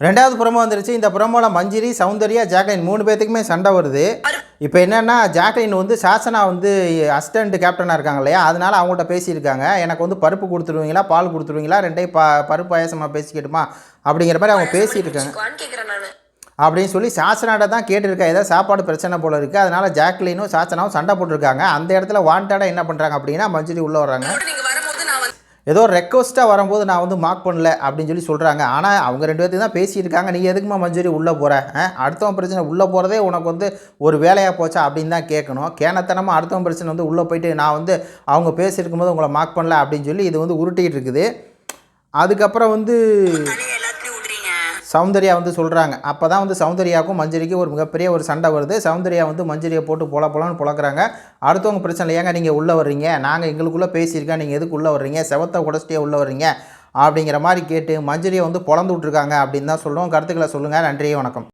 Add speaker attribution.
Speaker 1: ரெண்டாவது புறமோ வந்துருச்சு. இந்த புறமோல மஞ்சிரி, சௌந்தர்யா, ஜாக்லின் 3 பேத்துக்குமே சண்டை வருது. இப்போ என்னென்னா ஜாக்லின் வந்து சாசனா வந்து அசிஸ்டன்ட் கேப்டனாக இருக்காங்க இல்லையா, அதனால அவங்கள்ட்ட பேசியிருக்காங்க. எனக்கு வந்து பருப்பு கொடுத்துருவீங்களா, பால் கொடுத்துருவீங்களா, ரெண்டையும் பருப்பு பாயசமாக பேசிக்கிட்டுமா அப்படிங்கிற மாதிரி அவங்க பேசியிருக்காங்க. அப்படின்னு சொல்லி சாசனாட்ட தான் கேட்டிருக்கா. ஏதாவது சாப்பாடு பிரச்சனை போல இருக்குது. அதனால ஜாக்லினும் சாசனாவும் சண்டை போட்டிருக்காங்க. அந்த இடத்துல வாண்டடாக என்ன பண்ணுறாங்க அப்படின்னா மஞ்சிரி உள்ளே வர்றாங்க. ஏதோ ரெக்வஸ்ட்டாக வரும்போது நான் வந்து மார்க் பண்ணல அப்படின்னு சொல்லி சொல்கிறாங்க. ஆனால் அவங்க 2 பேர்த்துக்கு தான் பேசியிருக்காங்க. நீ எதுக்குமா மஞ்சுரி உள்ளே போகிற, அடுத்தவன் பிரச்சனை உள்ளே போகிறதே உனக்கு வந்து ஒரு வேலையாக போச்சா அப்படின்னு தான் கேட்கணும். கேனத்தனமாக அடுத்தவன் பிரச்சனை வந்து உள்ளே போயிட்டு நான் வந்து அவங்க பேசியிருக்கும் போது உங்களை மார்க் பண்ணல அப்படின்னு சொல்லி இது வந்து உருட்டிகிட்டு இருக்குது. அதுக்கப்புறம் வந்து சௌந்தர்யா வந்து சொல்கிறாங்க. அப்போ தான் வந்து சௌந்தர்யாவுக்கும் மஞ்சரிக்கும் ஒரு மிகப்பெரிய ஒரு சண்டை வருது. சௌந்தர்யா வந்து மஞ்சரியை போட்டு பொலன்னு புழக்கிறாங்க. அடுத்தவங்க பிரச்சனை ஏங்க நீங்கள் உள்ளே வர்றீங்க, நாங்கள் எங்களுக்குள்ளே பேசியிருக்கேன், நீங்கள் எதுக்கு உள்ளே வர்றீங்க, செவத்தை உடச்சிட்டே உள்ளே வர்றீங்க அப்படிங்கிற மாதிரி கேட்டு மஞ்சரியை வந்து பொழந்து விட்ருக்காங்க அப்படின்னு தான் சொல்லுவோம். கருத்துக்களை சொல்லுங்கள். நன்றி, வணக்கம்.